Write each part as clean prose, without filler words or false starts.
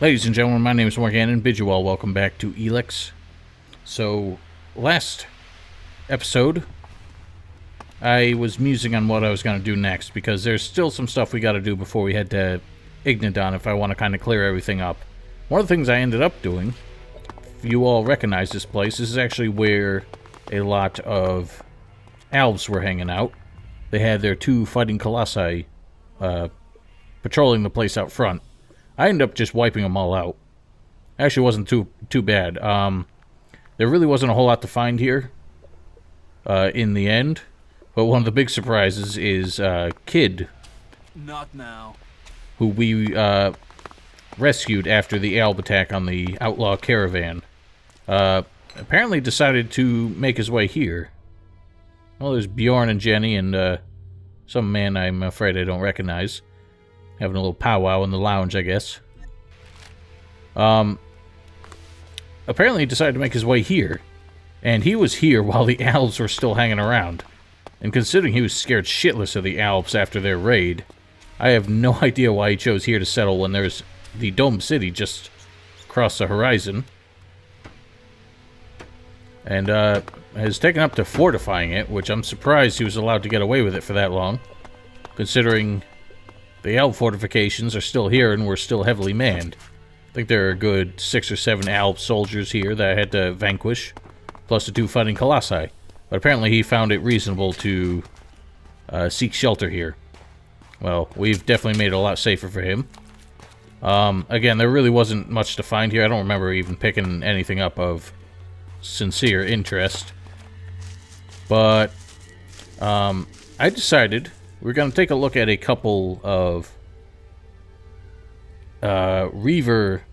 Ladies and gentlemen, my name is Morgan and bid you all welcome back to Elex. So, last episode, I was musing on what I was going to do next, because there's still some stuff we got to do before we head to Ignadon if I want to kind of clear everything up. One of the things I ended up doing, if you all recognize this place, this is actually where a lot of elves were hanging out. They had their two fighting colossi patrolling the place out front. I ended up just wiping them all out. Actually, it wasn't too bad. There really wasn't a whole lot to find here in the end. But one of the big surprises is Kid. Not now. Who we rescued after the alb attack on the outlaw caravan. Apparently decided to make his way here. Well, there's Bjorn and Jenny and some man I'm afraid I don't recognize. Having a little powwow in the lounge, I guess. Apparently he decided to make his way here. And he was here while the Alps were still hanging around. And considering he was scared shitless of the Alps after their raid, I have no idea why he chose here to settle when there's the Dome City just across the horizon. And has taken up to fortifying it, which I'm surprised he was allowed to get away with it for that long. Considering the Alp fortifications are still here and we're still heavily manned. I think there are a good 6 or 7 Alp soldiers here that I had to vanquish, plus the 2 fighting colossi. But apparently he found it reasonable to seek shelter here. Well, we've definitely made it a lot safer for him. Again, there really wasn't much to find here. I don't remember even picking anything up of sincere interest. But I decided we're going to take a look at a couple of Reaver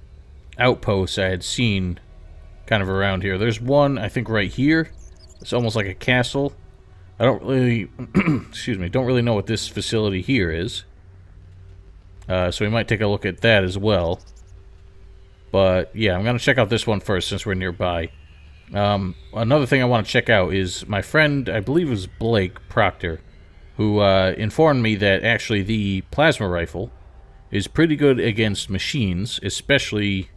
outposts I had seen kind of around here. There's one, I think, right here. It's almost like a castle. I don't really, excuse me, don't really know what this facility here is. So we might take a look at that as well. But yeah, I'm going to check out this one first since we're nearby. Another thing I want to check out is my friend, I believe it was Blake Proctor, who informed me that actually the plasma rifle is pretty good against machines, especially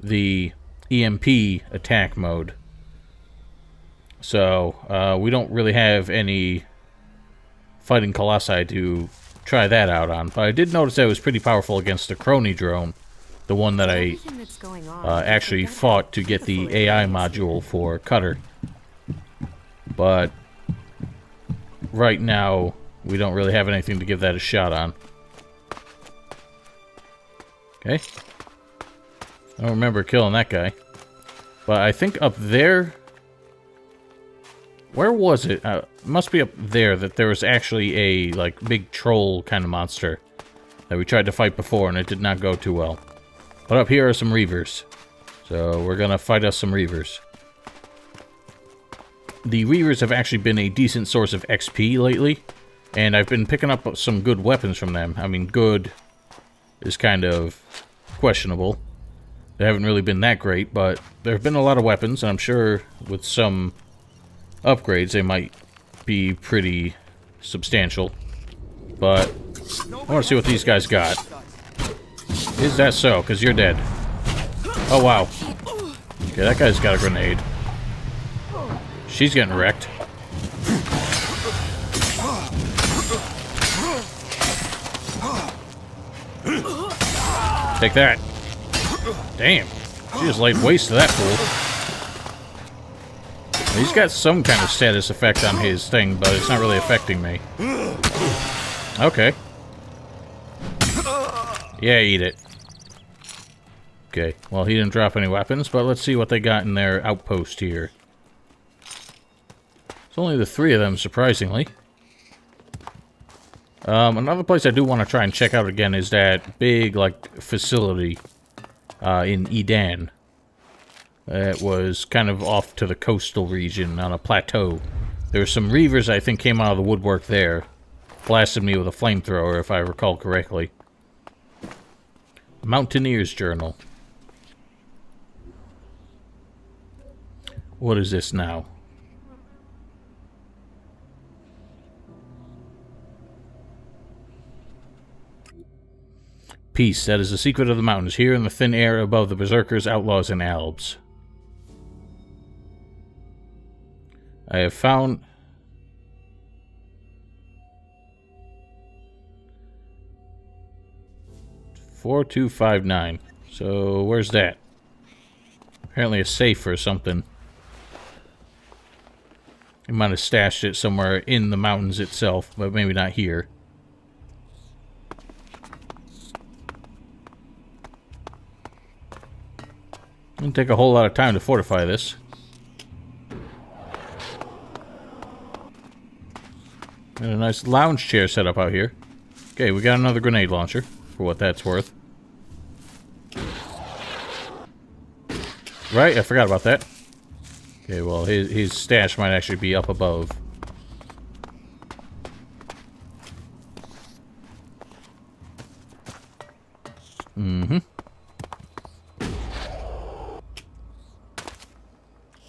the EMP attack mode. So, we don't really have any fighting colossi to try that out on, but I did notice that it was pretty powerful against the crony drone, the one that I actually fought to get the AI module for Cutter. But right now, we don't really have anything to give that a shot on. Okay. I don't remember killing that guy. But I think up there... Where was it? It must be up there that there was actually a, like, big troll kind of monster that we tried to fight before and it did not go too well. But up here are some Reavers. So we're gonna fight us some Reavers. The Reavers have actually been a decent source of XP lately, and I've been picking up some good weapons from them. I mean, good is kind of questionable. They haven't really been that great, but there have been a lot of weapons, and I'm sure with some upgrades they might be pretty substantial. But I want to see what these guys got. Is that so? Because you're dead. Oh, wow. Okay, that guy's got a grenade. She's getting wrecked. Take that. Damn. She just laid waste to that fool. He's got some kind of status effect on his thing, but it's not really affecting me. Okay. Yeah, eat it. Okay, well, he didn't drop any weapons, but let's see what they got in their outpost here. It's only the 3 of them, surprisingly. Another place I do want to try and check out again is that big, like, facility in Edan. It was kind of off to the coastal region on a plateau. There were some Reavers I think came out of the woodwork there. Blasted me with a flamethrower, if I recall correctly. Mountaineer's Journal. What is this now? Peace, that is the secret of the mountains, here in the thin air above the berserkers, outlaws, and albs. I have found... $4259. So, where's that? Apparently a safe or something. I might have stashed it somewhere in the mountains itself, but maybe not here. It'll take a whole lot of time to fortify this. Got a nice lounge chair set up out here. Okay, we got another grenade launcher, for what that's worth. Right, I forgot about that. Okay, well, his stash might actually be up above. Mm-hmm.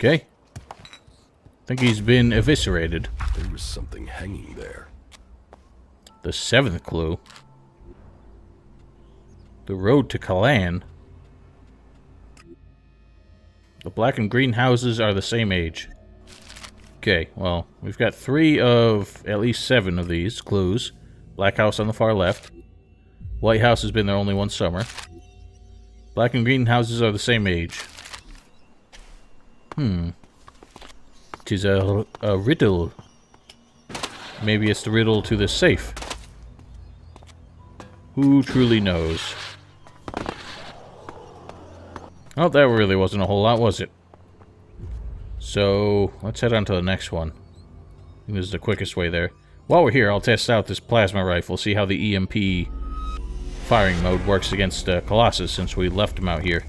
Okay. I think he's been eviscerated. There was something hanging there. The seventh clue. The road to Kalan. The black and green houses are the same age. Okay, well, we've got 3 of at least 7 of these clues. Black house on the far left. White house has been there only one summer. Black and green houses are the same age. It is a riddle. Maybe it's the riddle to the safe. Who truly knows? Oh, that really wasn't a whole lot, was it? So, let's head on to the next one. I think this is the quickest way there. While we're here, I'll test out this plasma rifle, see how the EMP firing mode works against Colossus since we left him out here.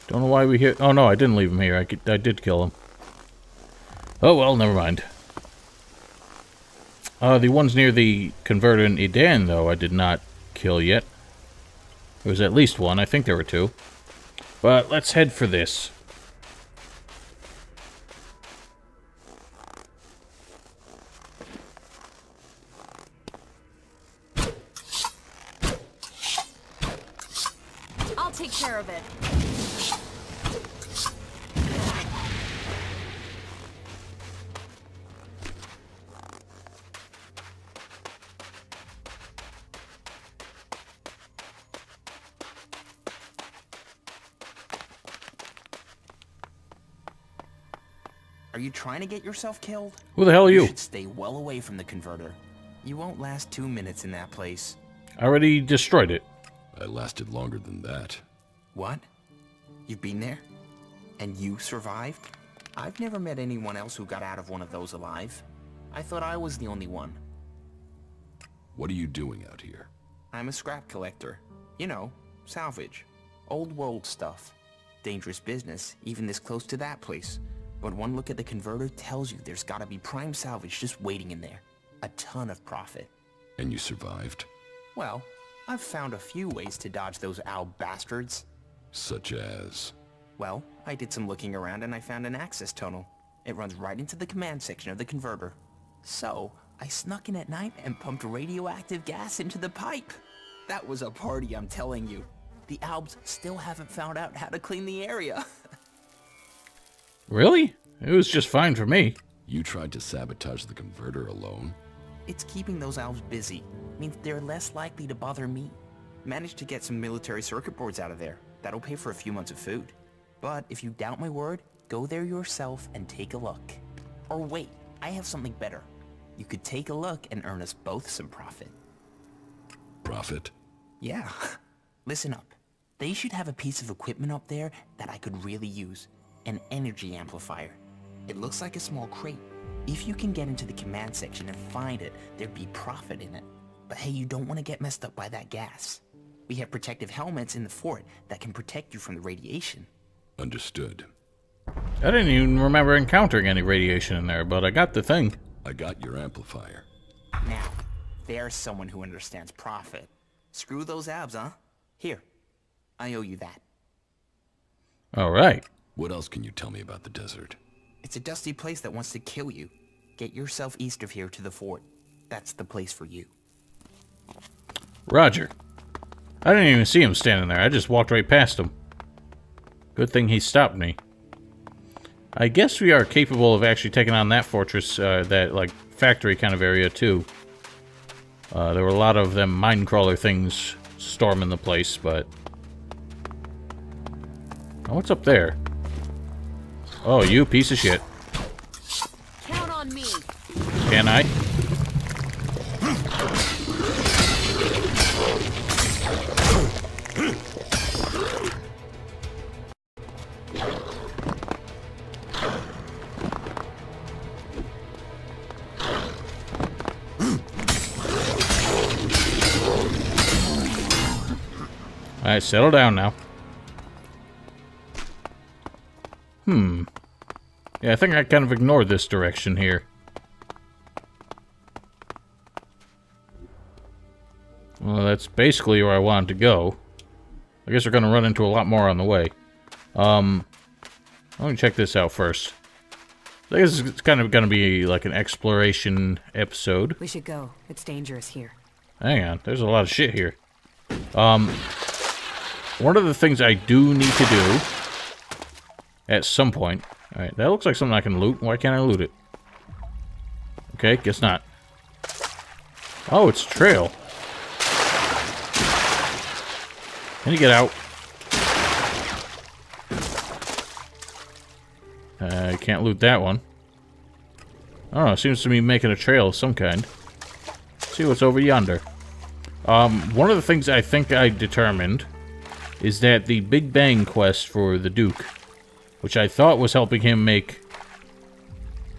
Don't know why we here. Oh no, I didn't leave him here. I did kill him. Oh well, never mind. The ones near the converter in Edan, though, I did not kill yet. There was at least one. I think there were 2. But let's head for this. I'll take care of it. Are you trying to get yourself killed? Who the hell are you? You should stay well away from the converter. You won't last 2 minutes in that place. I already destroyed it. I lasted longer than that. What? You've been there? And you survived? I've never met anyone else who got out of one of those alive. I thought I was the only one. What are you doing out here? I'm a scrap collector. You know, salvage. Old world stuff. Dangerous business, even this close to that place. But one look at the converter tells you there's gotta be prime salvage just waiting in there. A ton of profit. And you survived? Well, I've found a few ways to dodge those owl bastards. Such as? Well, I did some looking around and I found an access tunnel. It runs right into the command section of the converter. So, I snuck in at night and pumped radioactive gas into the pipe. That was a party, I'm telling you. The Albs still haven't found out how to clean the area. Really? It was just fine for me. You tried to sabotage the converter alone? It's keeping those Albs busy. Means they're less likely to bother me. Managed to get some military circuit boards out of there. That'll pay for a few months of food. But if you doubt my word, go there yourself and take a look. Or wait, I have something better. You could take a look and earn us both some profit. Profit? Yeah. Listen up. They should have a piece of equipment up there that I could really use. An energy amplifier. It looks like a small crate. If you can get into the command section and find it, there'd be profit in it. But hey, you don't want to get messed up by that gas. We have protective helmets in the fort that can protect you from the radiation. Understood. I didn't even remember encountering any radiation in there, but I got the thing. I got your amplifier. Now, there's someone who understands profit. Screw those abs, huh? Here, I owe you that. All right. What else can you tell me about the desert? It's a dusty place that wants to kill you. Get yourself east of here to the fort. That's the place for you. Roger. I didn't even see him standing there. I just walked right past him. Good thing he stopped me. I guess we are capable of actually taking on that fortress, that, like, factory kind of area, too. There were a lot of them minecrawler things storming the place, but... Oh, what's up there? Oh, you piece of shit. Count on me. Can I? Alright, settle down now. Yeah, I think I kind of ignored this direction here. Well, that's basically where I wanted to go. I guess we're going to run into a lot more on the way. Let me check this out first. I guess it's kind of going to be like an exploration episode. We should go. It's dangerous here. Hang on, there's a lot of shit here. One of the things I do need to do at some point... Alright, that looks like something I can loot. Why can't I loot it? Okay, guess not. Oh, it's trail. Can you get out? I can't loot that one. I don't know, it seems to be making a trail of some kind. Let's see what's over yonder. One of the things I think I determined is that the Big Bang quest for the Duke, which I thought was helping him make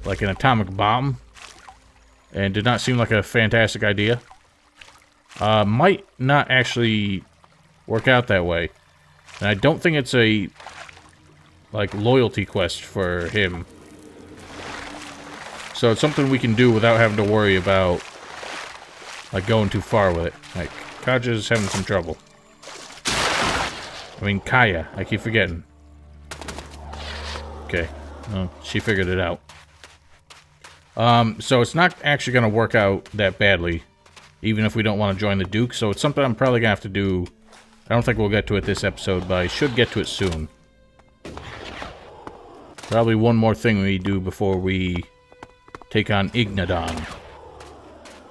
like an atomic bomb, and did not seem like a fantastic idea, might not actually work out that way. And I don't think it's a like loyalty quest for him. So it's something we can do without having to worry about like going too far with it. Like, Kaja's having some trouble. I mean, Kaya. I keep forgetting. Okay. Well, she figured it out. So it's not actually going to work out that badly, even if we don't want to join the Duke. So it's something I'm probably going to have to do. I don't think we'll get to it this episode, but I should get to it soon. Probably one more thing we do before we take on Ignadon.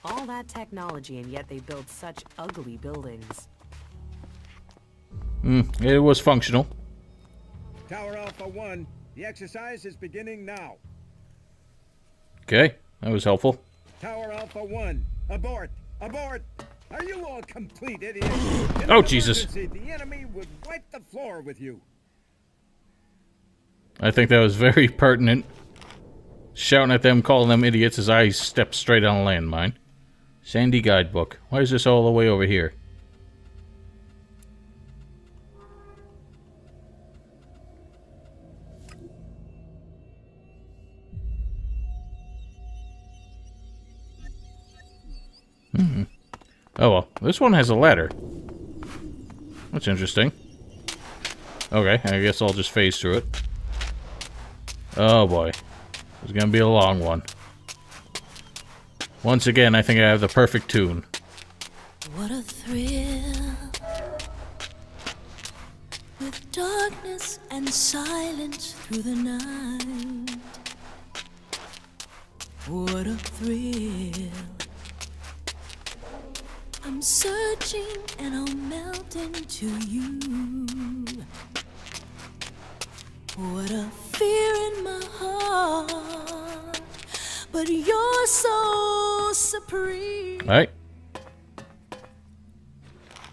All that technology, and yet they build such ugly buildings. It was functional. Tower Alpha 1, the exercise is beginning now. Okay, that was helpful. Tower Alpha 1, abort! Abort! Are you all complete idiots? In Oh, an Jesus. emergency, the enemy would wipe the floor with you. I think that was very pertinent. Shouting at them, calling them idiots as I stepped straight on a landmine. Sandy Guidebook. Why is this all the way over here? Oh well, this one has a ladder. That's interesting. Okay, I guess I'll just phase through it. Oh boy. It's gonna be a long one. Once again, I think I have the perfect tune. What a thrill, with darkness and silence through the night. What a thrill, I'm searching and I'll melt into you. What a fear in my heart, but you're so supreme. Alright.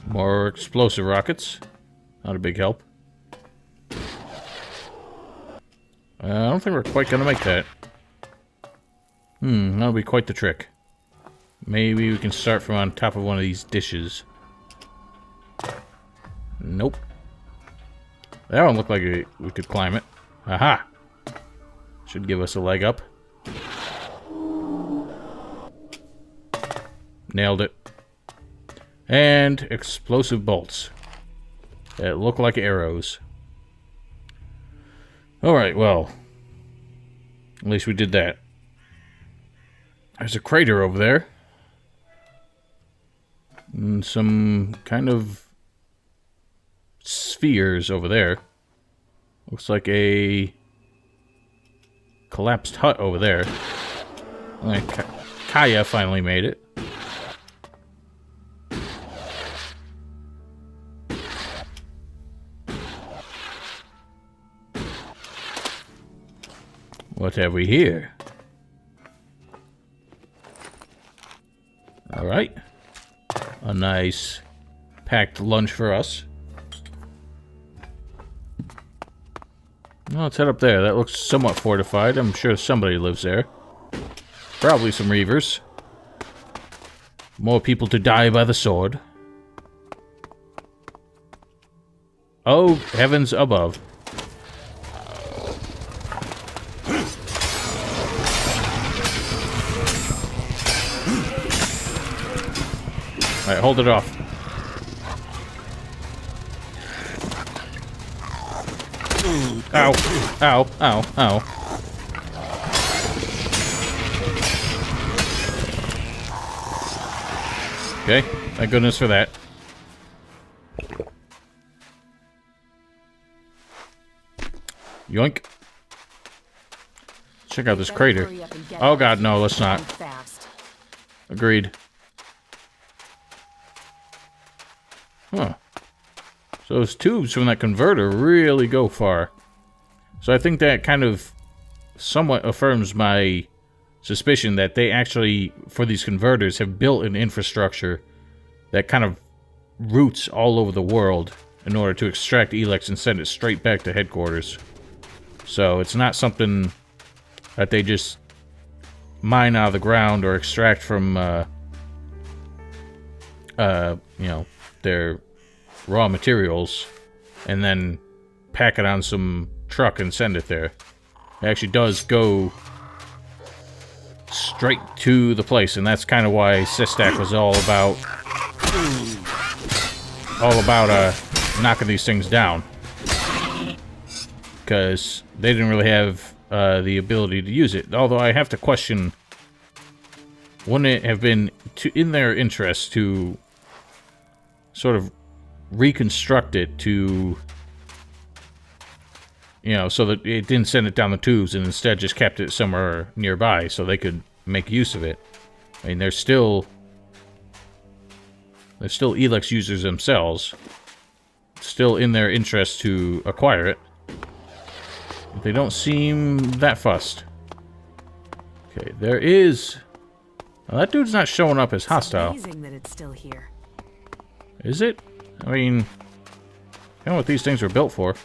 More explosive rockets. Not a big help. I don't think we're quite gonna make that. That'll be quite the trick. Maybe we can start from on top of one of these dishes. Nope. That one looked like we could climb it. Aha! Should give us a leg up. Nailed it. And explosive bolts that look like arrows. Alright, well. At least we did that. There's a crater over there. And some kind of spheres over there. Looks like a collapsed hut over there. Kaya finally made it. What have we here? Alright. A nice packed lunch for us. Well, let's head up there. That looks somewhat fortified. I'm sure somebody lives there. Probably some Reavers. More people to die by the sword. Oh, heavens above. Alright, hold it off. Ow. Ow. Ow. Ow. Okay, thank goodness for that. Yoink. Check out this crater. Oh god, no, let's not. Agreed. Huh. So those tubes from that converter really go far. So I think that kind of somewhat affirms my suspicion that they actually, for these converters, have built an infrastructure that kind of routes all over the world in order to extract Elex and send it straight back to headquarters. So it's not something that they just mine out of the ground or extract from, you know, their raw materials and then pack it on some truck and send it there. It actually does go straight to the place, and that's kind of why Sistak was all about knocking these things down, because they didn't really have the ability to use it. Although I have to question, wouldn't it have been in their interest to sort of reconstruct it to, you know, so that it didn't send it down the tubes and instead just kept it somewhere nearby so they could make use of it. I mean, they're still Elex users themselves. It's still in their interest to acquire it. But they don't seem that fussed. Okay, there is... Well, that dude's not showing up as hostile. It's amazing that it's still here. Is it? I mean, I don't know what these things were built for.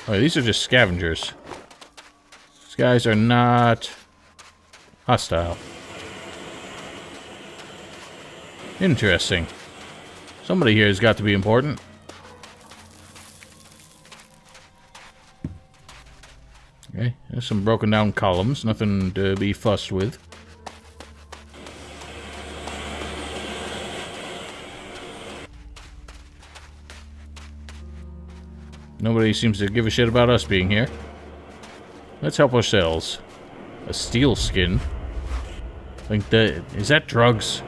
Oh, these are just scavengers. These guys are not hostile. Interesting. Somebody here has got to be important. Okay, there's some broken down columns. Nothing to be fussed with. Nobody seems to give a shit about us being here. Let's help ourselves. A steel skin. Like that. Is that drugs?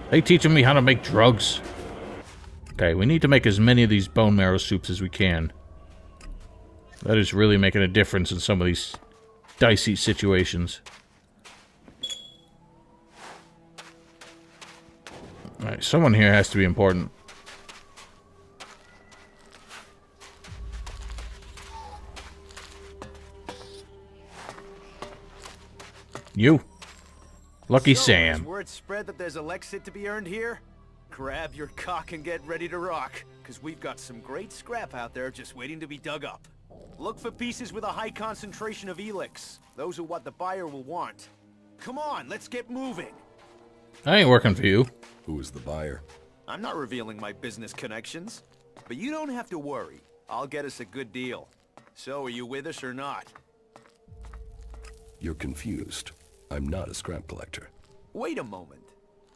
They teaching me how to make drugs? Okay, we need to make as many of these bone marrow soups as we can. That is really making a difference in some of these dicey situations. Alright, someone here has to be important. You. Lucky Sam. Has word spread that there's Elex to be earned here? Grab your cock and get ready to rock, because we've got some great scrap out there just waiting to be dug up. Look for pieces with a high concentration of Elex. Those are what the buyer will want. Come on, let's get moving. I ain't working for you. Who is the buyer? I'm not revealing my business connections, but you don't have to worry. I'll get us a good deal. So, are you with us or not? You're confused. I'm not a scrap collector. Wait a moment.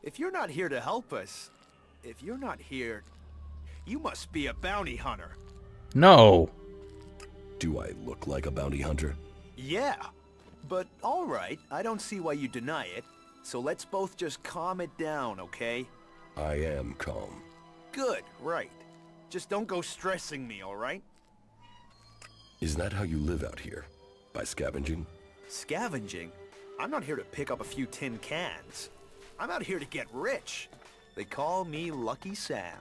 If you're not here to help us, if you're not here, you must be a bounty hunter. No. Do I look like a bounty hunter? Yeah, but alright, I don't see why you deny it. So let's both just calm it down, okay? I am calm. Good, right. Just don't go stressing me, alright? Is that how you live out here? By scavenging? Scavenging? I'm not here to pick up a few tin cans. I'm out here to get rich. They call me Lucky Sam.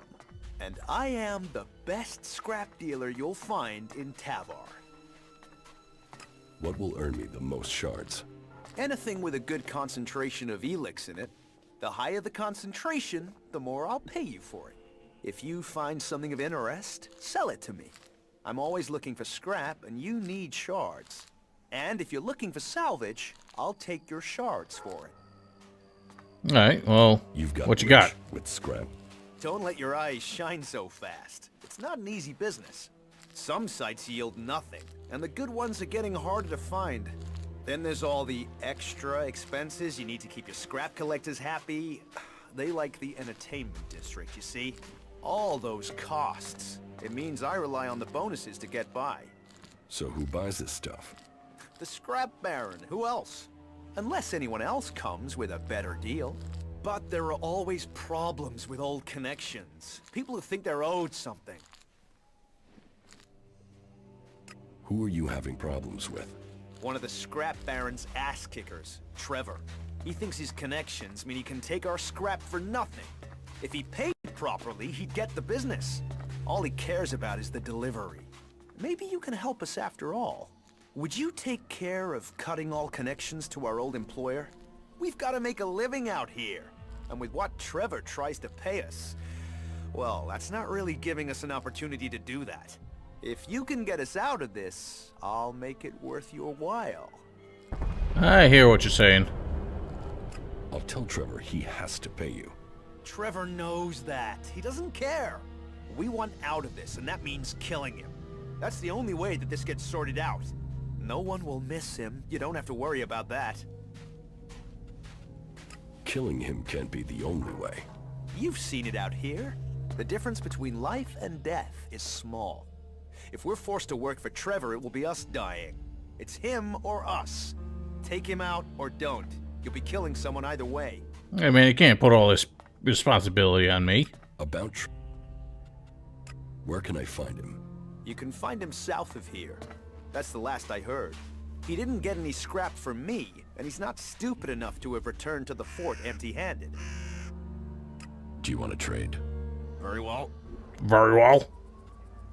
And I am the best scrap dealer you'll find in Tavar. What will earn me the most shards? Anything with a good concentration of Elex in it. The higher the concentration, the more I'll pay you for it. If you find something of interest, sell it to me. I'm always looking for scrap, and you need shards. And if you're looking for salvage, I'll take your shards for it. Alright, well, You've got what you rich got? with scrap. Don't let your eyes shine so fast. It's not an easy business. Some sites yield nothing, and the good ones are getting harder to find. Then there's all the extra expenses. You need to keep your scrap collectors happy. They like the entertainment district, you see? All those costs. It means I rely on the bonuses to get by. So who buys this stuff? The scrap baron, who else? Unless anyone else comes with a better deal. But there are always problems with old connections. People who think they're owed something. Who are you having problems with? One of the scrap baron's ass kickers, Trevor. He thinks his connections mean he can take our scrap for nothing. If he paid properly, he'd get the business. All he cares about is the delivery. Maybe you can help us after all. Would you take care of cutting all connections to our old employer? We've got to make a living out here. And with what Trevor tries to pay us, well, that's not really giving us an opportunity to do that. If you can get us out of this, I'll make it worth your while. I hear what you're saying. I'll tell Trevor he has to pay you. Trevor knows that. He doesn't care. We want out of this, and that means killing him. That's the only way that this gets sorted out. No one will miss him. You don't have to worry about that. Killing him can't be the only way. You've seen it out here. The difference between life and death is small. If we're forced to work for Trevor, it will be us dying. It's him or us. Take him out or don't. You'll be killing someone either way. Hey man, you can't put all this responsibility on me. About Where can I find him? You can find him south of here. That's the last I heard. He didn't get any scrap from me, and he's not stupid enough to have returned to the fort empty-handed. Do you want to trade? Very well. Very well.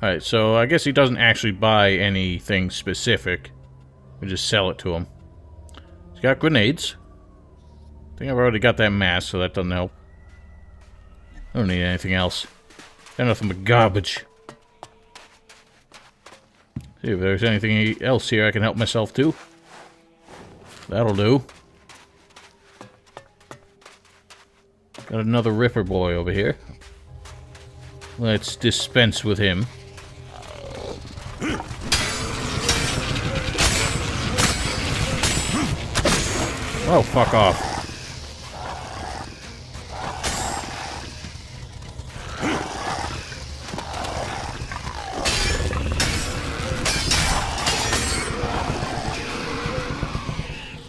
Alright, so I guess he doesn't actually buy anything specific. We just sell it to him. He's got grenades. I think I've already got that mask, so that doesn't help. I don't need anything else. Got nothing but garbage. See if there's anything else here I can help myself to. That'll do. Got another Ripper boy over here. Let's dispense with him. Oh, fuck off.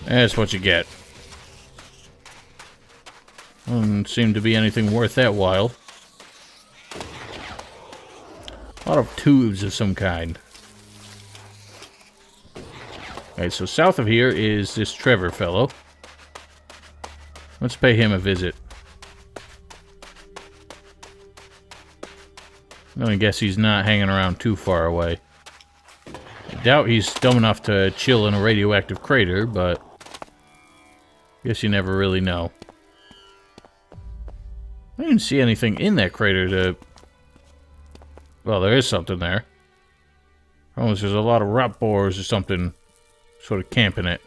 That's what you get. Doesn't seem to be anything worth that while. A lot of tubes of some kind. Alright, so south of here is this Trevor fellow. Let's pay him a visit. I guess he's not hanging around too far away. I doubt he's dumb enough to chill in a radioactive crater, but guess you never really know. I didn't see anything in that crater to... Well, there is something there. Oh, there's a lot of rot boars or something sort of camping it.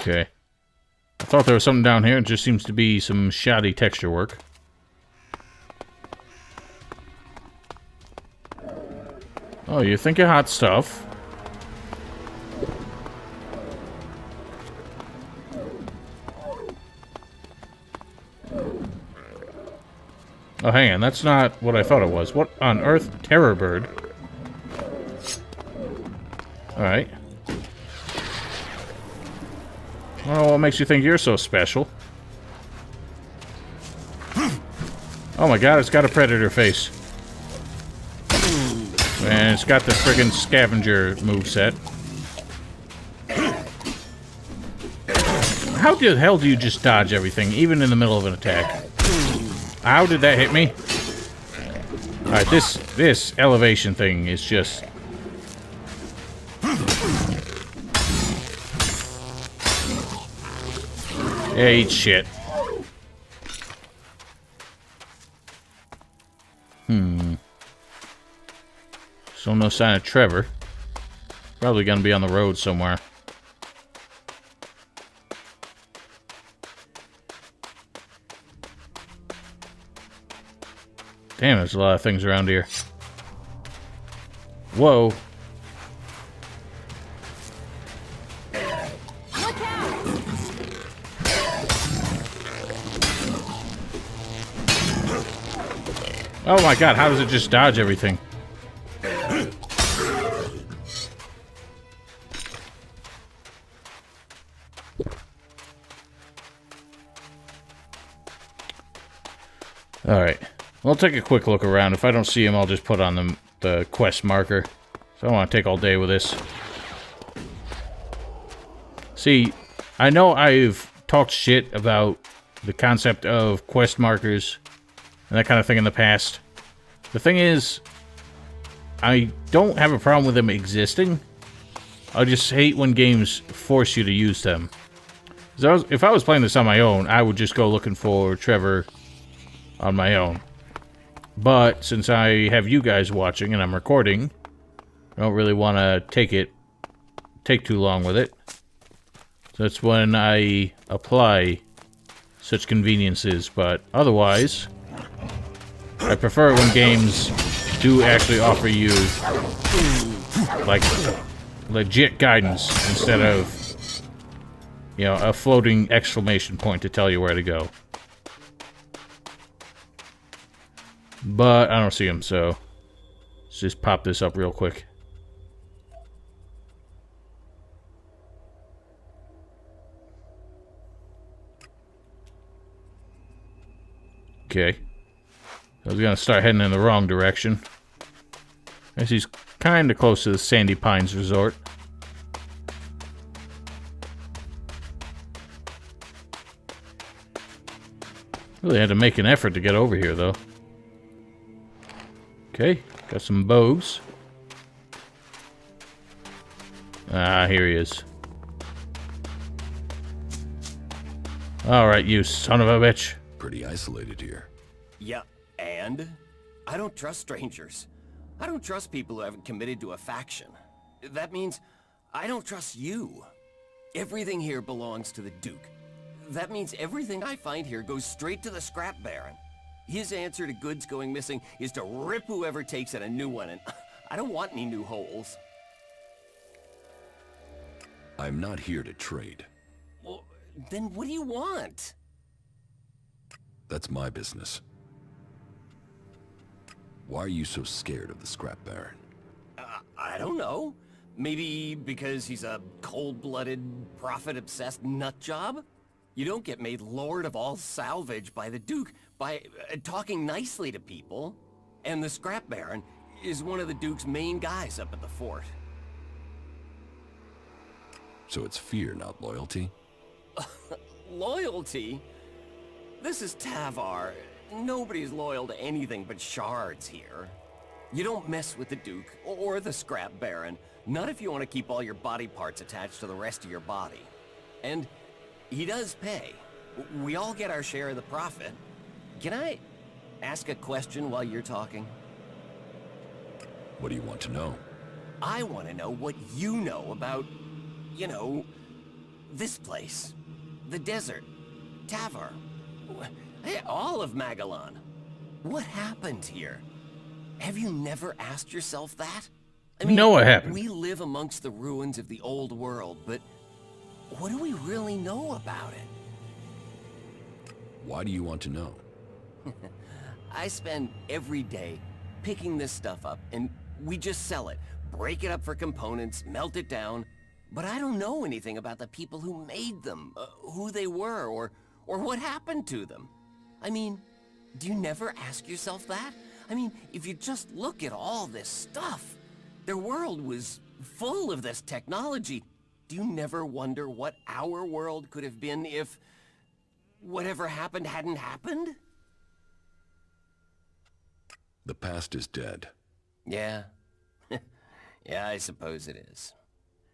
Okay. I thought there was something down here. It just seems to be some shoddy texture work. Oh, you think you're hot stuff. Oh, hang on. That's not what I thought it was. What on earth? Terror bird. Alright. Oh, what makes you think you're so special? Oh my god, it's got a predator face. And it's got the friggin' scavenger moveset. How the hell do you just dodge everything, even in the middle of an attack? How did that hit me? Alright, this elevation thing is just... Yeah, eat shit. Still no sign of Trevor. Probably gonna be on the road somewhere. Damn, there's a lot of things around here. Whoa. Oh my god, how does it just dodge everything? Alright. We'll take a quick look around. If I don't see him, I'll just put on the quest marker. So I don't want to take all day with this. See, I know I've talked shit about the concept of quest markers and that kind of thing in the past. The thing is, I don't have a problem with them existing. I just hate when games force you to use them. If I was playing this on my own, I would just go looking for Trevor on my own. But since I have you guys watching and I'm recording, I don't really want to take too long with it. So that's when I apply such conveniences, but otherwise, I prefer when games do actually offer you, like, legit guidance instead of, you know, a floating exclamation point to tell you where to go. But I don't see him, so let's just pop this up real quick. Okay. I was gonna start heading in the wrong direction. I guess he's kinda close to the Sandy Pines Resort. Really had to make an effort to get over here, though. Okay, got some bows. Ah, here he is. Alright, you son of a bitch. Pretty isolated here. Yeah, and? I don't trust strangers. I don't trust people who haven't committed to a faction. That means I don't trust you. Everything here belongs to the Duke. That means everything I find here goes straight to the scrap baron. His answer to goods going missing is to rip whoever takes it a new one, and I don't want any new holes. I'm not here to trade. Well, then what do you want? That's my business. Why are you so scared of the scrap baron? I don't know. Maybe because he's a cold-blooded, profit-obsessed nutjob? You don't get made Lord of all salvage by the Duke by talking nicely to people. And the scrap baron is one of the Duke's main guys up at the fort. So it's fear, not loyalty? Loyalty? This is Tavar. Nobody's loyal to anything but shards here. You don't mess with the Duke or the scrap baron. Not if you want to keep all your body parts attached to the rest of your body. And he does pay. We all get our share of the profit. Can I ask a question while you're talking? What do you want to know? I want to know what you know about, you know, this place. The desert. Tavar. Hey, all of Magellan. What happened here? Have you never asked yourself that? I mean, know what happened. We live amongst the ruins of the old world, but what do we really know about it? Why do you want to know? I spend every day picking this stuff up, and we just sell it. Break it up for components, melt it down. But I don't know anything about the people who made them, who they were, or what happened to them. I mean, do you never ask yourself that? I mean, if you just look at all this stuff, their world was full of this technology. Do you never wonder what our world could have been if whatever happened hadn't happened? The past is dead. Yeah. Yeah, I suppose it is.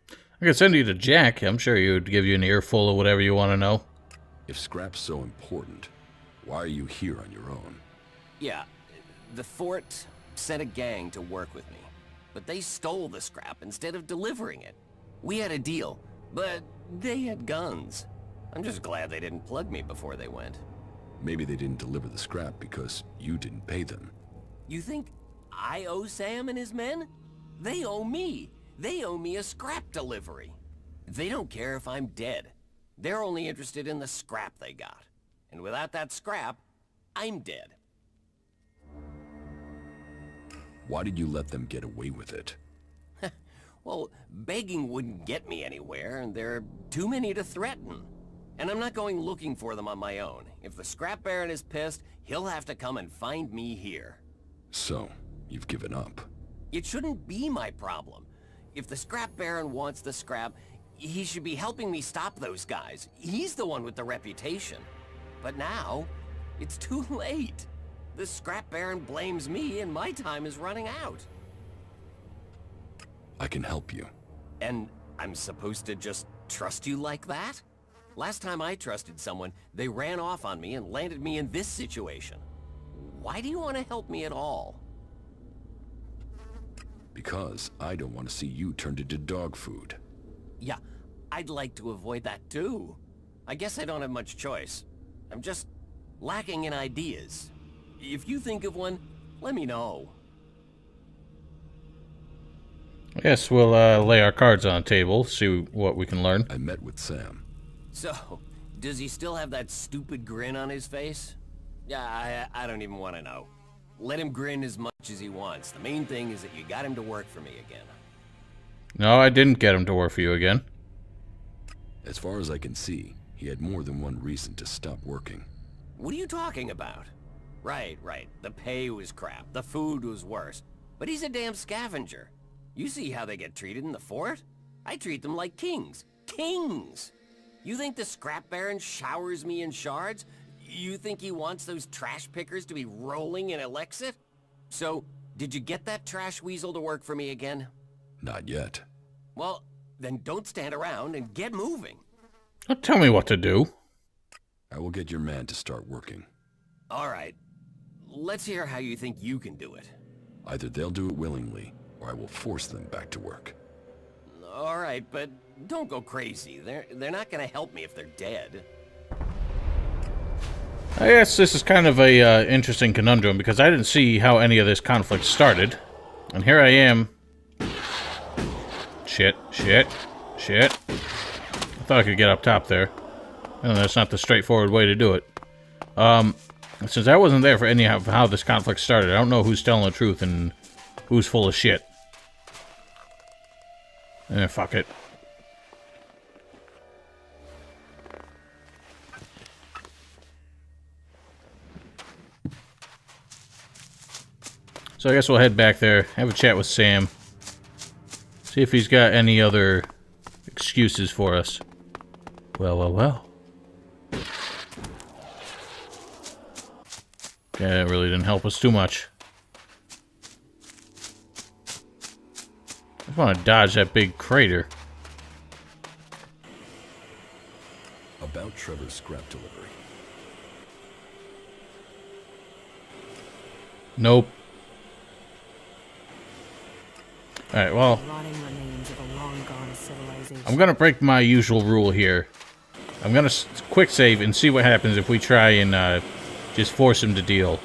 I could send you to Jack. I'm sure he would give you an earful of whatever you want to know. If scrap's so important, why are you here on your own? Yeah, the fort sent a gang to work with me, but they stole the scrap instead of delivering it. We had a deal, but they had guns. I'm just glad they didn't plug me before they went. Maybe they didn't deliver the scrap because you didn't pay them. You think I owe Sam and his men? They owe me. They owe me a scrap delivery. They don't care if I'm dead. They're only interested in the scrap they got. And without that scrap, I'm dead. Why did you let them get away with it? Well, begging wouldn't get me anywhere, and there are too many to threaten. And I'm not going looking for them on my own. If the scrap baron is pissed, he'll have to come and find me here. So, you've given up. It shouldn't be my problem. If the scrap baron wants the scrap, he should be helping me stop those guys. He's the one with the reputation. But now, it's too late. The scrap baron blames me and my time is running out. I can help you. And I'm supposed to just trust you like that? Last time I trusted someone, they ran off on me and landed me in this situation. Why do you want to help me at all? Because I don't want to see you turned into dog food. Yeah, I'd like to avoid that too. I guess I don't have much choice. I'm just lacking in ideas. If you think of one, let me know. I guess we'll lay our cards on the table, see what we can learn. I met with Sam. So, does he still have that stupid grin on his face? Yeah, I don't even want to know. Let him grin as much as he wants. The main thing is that you got him to work for me again. No, I didn't get him to work for you again. As far as I can see, he had more than one reason to stop working. What are you talking about? Right. The pay was crap. The food was worse. But he's a damn scavenger. You see how they get treated in the fort? I treat them like kings. Kings! You think the scrap baron showers me in shards? You think he wants those trash pickers to be rolling in Elex? So, did you get that trash weasel to work for me again? Not yet. Well, then don't stand around and get moving. Don't tell me what to do. I will get your man to start working. All right. Let's hear how you think you can do it. Either they'll do it willingly, or I will force them back to work. All right, but don't go crazy. They're not gonna help me if they're dead. I guess this is kind of a interesting conundrum because I didn't see how any of this conflict started. And here I am. Shit. I thought I could get up top there. And that's not the straightforward way to do it. Since I wasn't there for any of how this conflict started, I don't know who's telling the truth and who's full of shit. Fuck it. So I guess we'll head back there, have a chat with Sam. See if he's got any other excuses for us. Well. Yeah, it really didn't help us too much. I just want to dodge that big crater. About Trevor's scrap delivery. Nope. Alright, well, Rotting remains of a long-gone civilization. I'm gonna break my usual rule here. I'm gonna quick save and see what happens if we try and just force him to deal.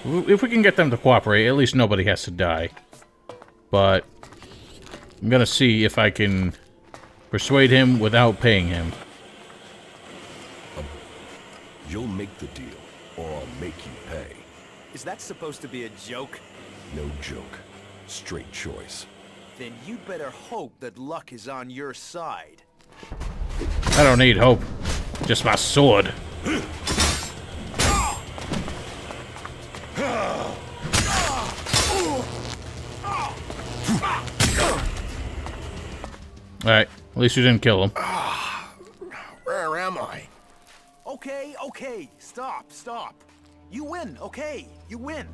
If we can get them to cooperate, at least nobody has to die. But I'm gonna see if I can persuade him without paying him. You'll make the deal, or I'll make you pay. Is that supposed to be a joke? No joke. Straight choice. Then you'd better hope that luck is on your side. I don't need hope. Just my sword. Alright, at least you didn't kill him. Where am I? Okay, stop. You win, okay, you win.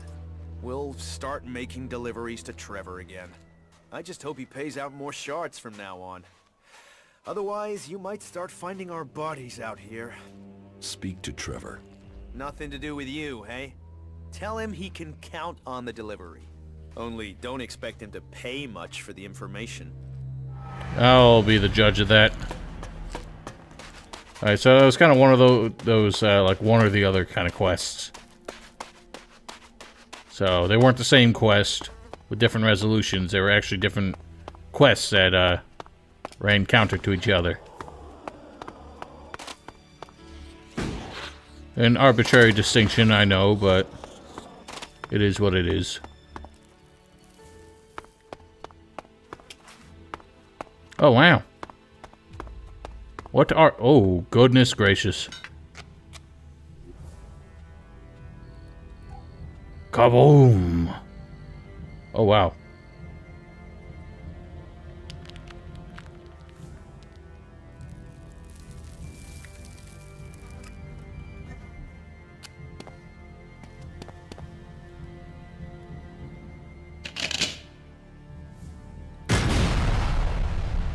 We'll start making deliveries to Trevor again. I just hope he pays out more shards from now on. Otherwise, you might start finding our bodies out here. Speak to Trevor. Nothing to do with you, hey? Tell him he can count on the delivery. Only don't expect him to pay much for the information. I'll be the judge of that. Alright, so it was kind of one of those like one or the other kind of quests. So they weren't the same quest with different resolutions. They were actually different quests that ran counter to each other. An arbitrary distinction, I know, but it is what it is. Oh, wow. What are... Oh, goodness gracious. Kaboom! Oh, wow.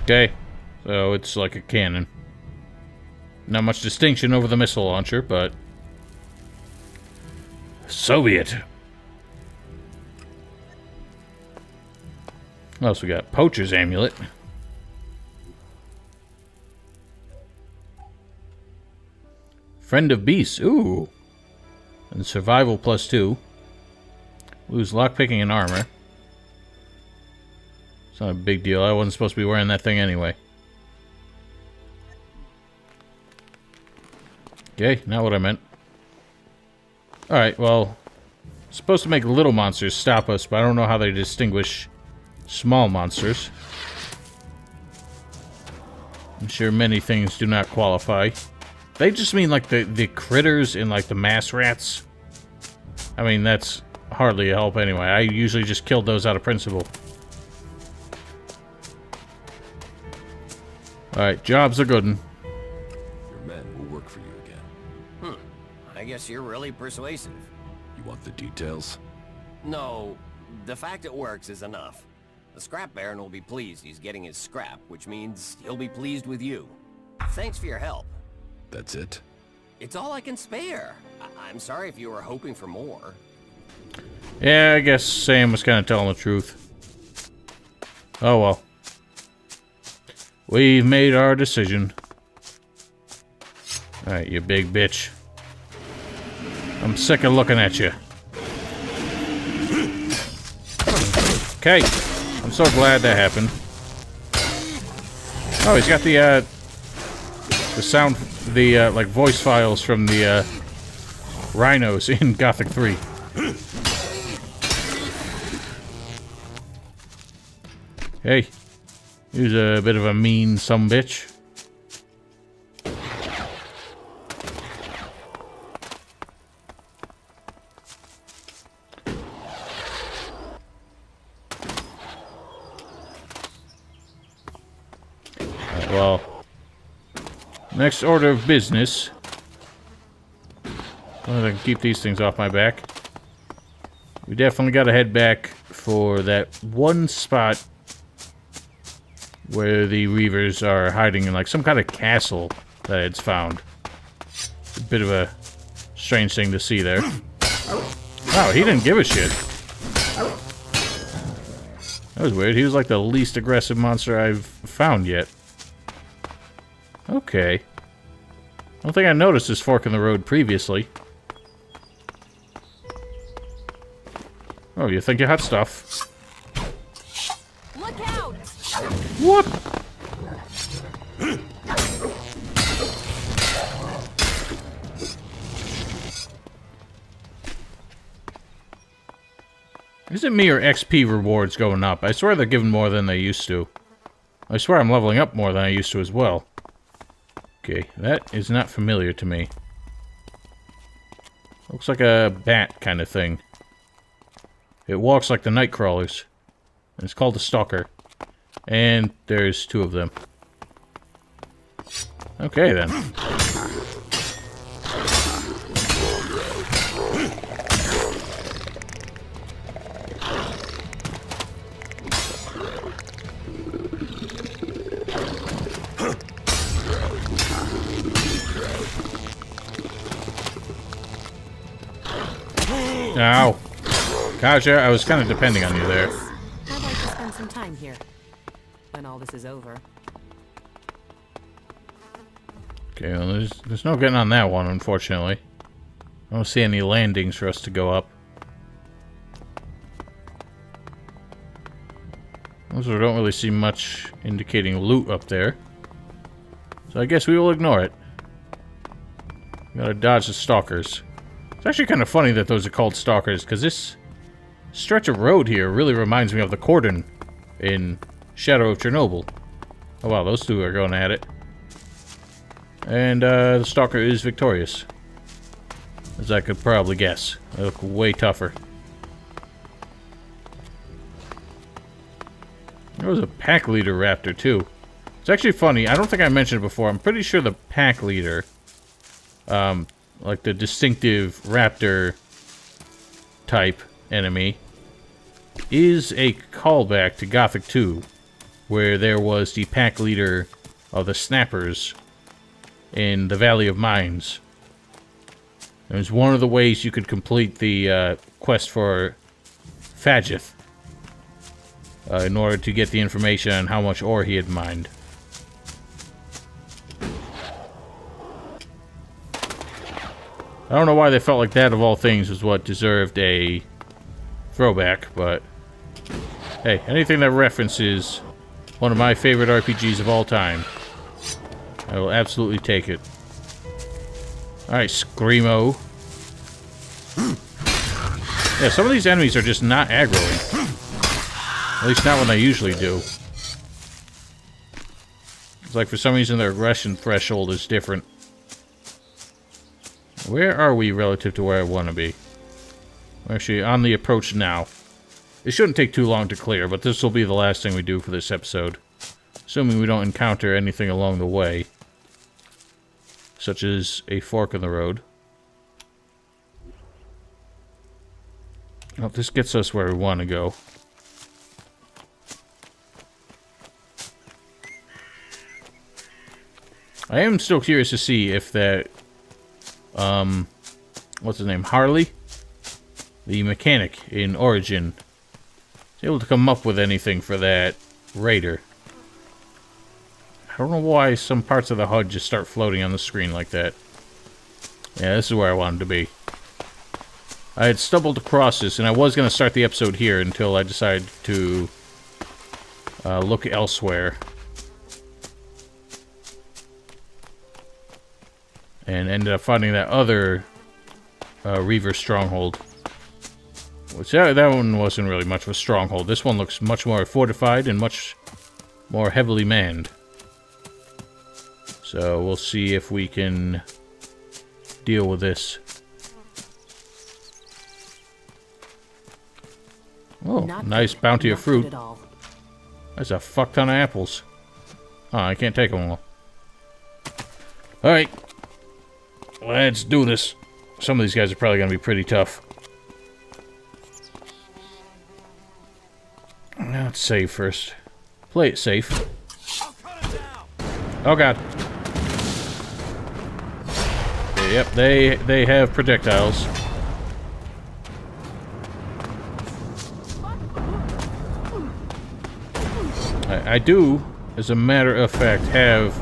Okay, so it's like a cannon. Not much distinction over the missile launcher, but... so be it. What else we got? Poacher's Amulet. Friend of Beasts. Ooh. And Survival +2. Lose lockpicking and armor. It's not a big deal. I wasn't supposed to be wearing that thing anyway. Okay, not what I meant. Alright, well... it's supposed to make little monsters stop us, but I don't know how they distinguish small monsters. I'm sure many things do not qualify. They just mean like the critters in like the mass rats. I mean, that's hardly a help anyway. I usually just killed those out of principle. Alright, job's a good one. Your men will work for you again. I guess you're really persuasive. You want the details? No, the fact it works is enough. The scrap baron will be pleased he's getting his scrap, which means he'll be pleased with you. Thanks for your help. That's it? It's all I can spare. I'm sorry if you were hoping for more. Yeah, I guess Sam was kind of telling the truth. Oh well. We've made our decision. Alright, you big bitch. I'm sick of looking at you. Okay. I'm so glad that happened. Oh, he's got the sound, like, voice files from the, rhinos in Gothic 3. Hey. He's a bit of a mean sumbitch. Well, next order of business. Well, I can keep these things off my back. We definitely got to head back for that one spot where the Reavers are hiding in like some kind of castle that it's found. It's a bit of a strange thing to see there. Wow, he didn't give a shit. That was weird. He was like the least aggressive monster I've found yet. Okay. I don't think I noticed this fork in the road previously. Oh, you think you hot stuff? Look out! What? Is it me or XP rewards going up? I swear they're giving more than they used to. I swear I'm leveling up more than I used to as well. Okay, that is not familiar to me. Looks like a bat kind of thing. It walks like the night crawlers. And it's called a stalker. And there's 2 of them. Okay, then. Ow. Kaja, I was kind of depending on you there. I'd like to spend some time here. When all this is over. Okay, well, there's no getting on that one, unfortunately. I don't see any landings for us to go up. Also, I don't really see much indicating loot up there. So I guess we will ignore it. Gotta dodge the stalkers. It's actually kind of funny that those are called stalkers, because this stretch of road here really reminds me of the cordon in Shadow of Chernobyl. Oh wow, those 2 are going at it. And the stalker is victorious. As I could probably guess. They look way tougher. There was a pack leader raptor too. It's actually funny, I don't think I mentioned it before. I'm pretty sure the pack leader, like the distinctive raptor type enemy, is a callback to Gothic 2, where there was the pack leader of the snappers in the Valley of Mines. It was one of the ways you could complete the quest for Fagith in order to get the information on how much ore he had mined. I don't know why they felt like that, of all things, was what deserved a throwback, but hey, anything that references one of my favorite RPGs of all time, I will absolutely take it. Alright, Screamo. Yeah, some of these enemies are just not aggroing. At least not when they usually do. It's like for some reason their aggression threshold is different. Where are we relative to where I want to be? We're actually on the approach now. It shouldn't take too long to clear, but this will be the last thing we do for this episode. Assuming we don't encounter anything along the way. Such as a fork in the road. Well, this gets us where we want to go. I am still curious to see if that... what's his name? Harley? The mechanic in Origin is able to come up with anything for that raider. I don't know why some parts of the HUD just start floating on the screen like that. Yeah, this is where I wanted to be. I had stumbled across this, and I was going to start the episode here until I decided to look elsewhere. And ended up finding that other Reaver stronghold. Which, that one wasn't really much of a stronghold. This one looks much more fortified and much more heavily manned. So we'll see if we can deal with this. Oh, nice bounty of fruit. That's a fuck ton of apples. Oh, I can't take them all. Alright. Let's do this. Some of these guys are probably going to be pretty tough. Let's save first. Play it safe. Oh god. Okay, yep, they have projectiles. I do, as a matter of fact, have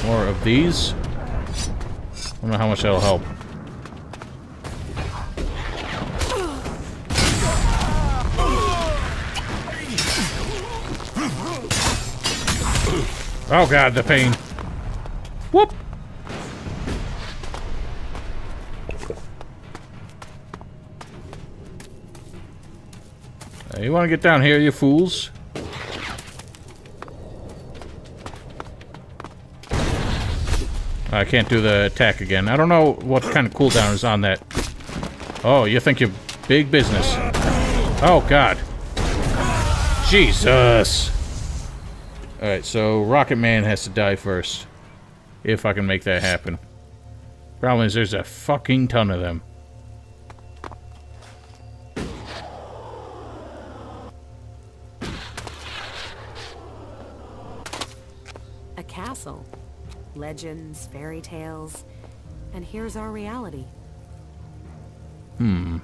more of these. I don't know how much that'll help. Oh god, the pain. Whoop! You want to get down here, you fools? I can't do the attack again. I don't know what kind of cooldown is on that. Oh, you think you're big business. Oh, God. Jesus. Alright, so Rocket Man has to die first. If I can make that happen. Problem is, there's a fucking ton of them. A castle. Legends, fairy tales, and here's our reality. How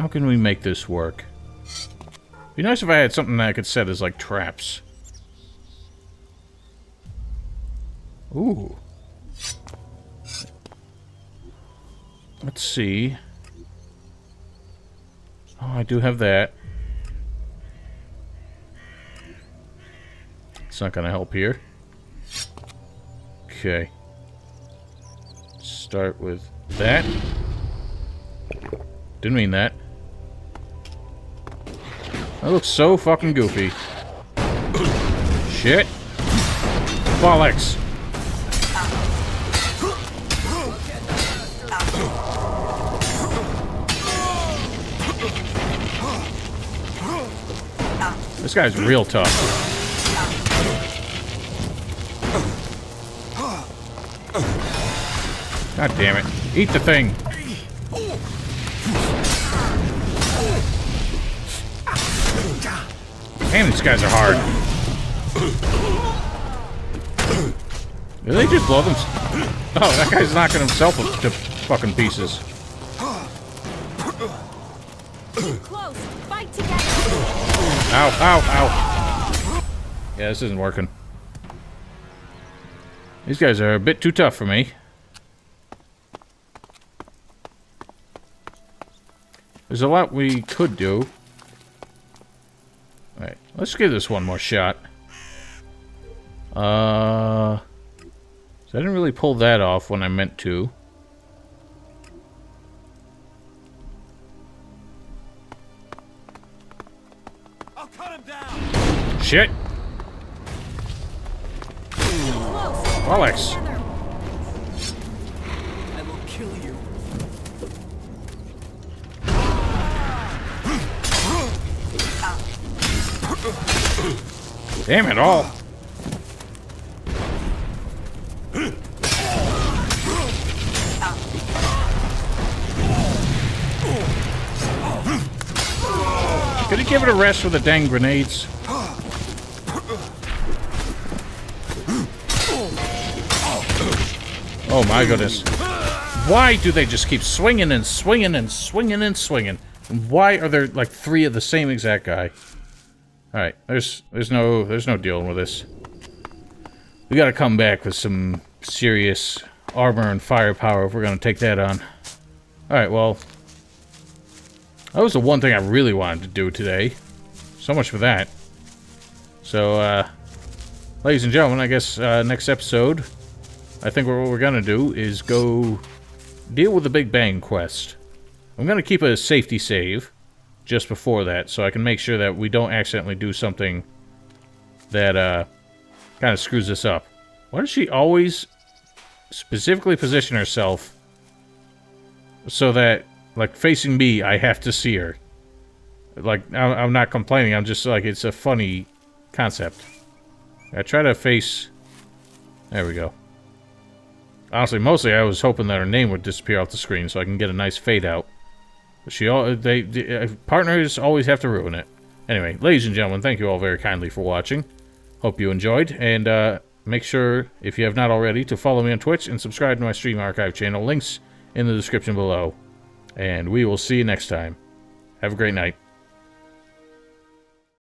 can we make this work? Be nice if I had something that I could set as, like, traps. Ooh. Let's see. Oh, I do have that. It's not gonna help here. Okay. Start with that. Didn't mean that. That looks so fucking goofy. Shit. Bollocks. This guy's real tough. God damn it. Eat the thing. Damn, these guys are hard. Did they just blow them? Oh, that guy's knocking himself to fucking pieces. Close. Fight together. Ow, ow, ow. Yeah, this isn't working. These guys are a bit too tough for me. There's a lot we could do. Alright, let's give this one more shot. So I didn't really pull that off when I meant to. I'll cut him down. Shit! Alex! I will kill you. Damn it all! Could he give it a rest for the dang grenades? Oh my goodness. Why do they just keep swinging and swinging and swinging and swinging? And why are there like 3 of the same exact guy? Alright, there's no dealing with this. We gotta come back with some serious armor and firepower if we're gonna take that on. Alright, well, that was the one thing I really wanted to do today. So much for that. So, ladies and gentlemen, I guess next episode, I think what we're gonna do is go deal with the Big Bang quest. I'm gonna keep a safety save just before that, so I can make sure that we don't accidentally do something that kind of screws us up. Why does she always specifically position herself so that, like, facing me, I have to see her? Like, I'm not complaining, I'm just like, it's a funny concept. I try to face... There we go. Honestly, mostly I was hoping that her name would disappear off the screen so I can get a nice fade out. Partners always have to ruin it. Anyway, ladies and gentlemen, thank you all very kindly for watching. Hope you enjoyed, and make sure, if you have not already, to follow me on Twitch and subscribe to my stream archive channel. Links in the description below. And we will see you next time. Have a great night.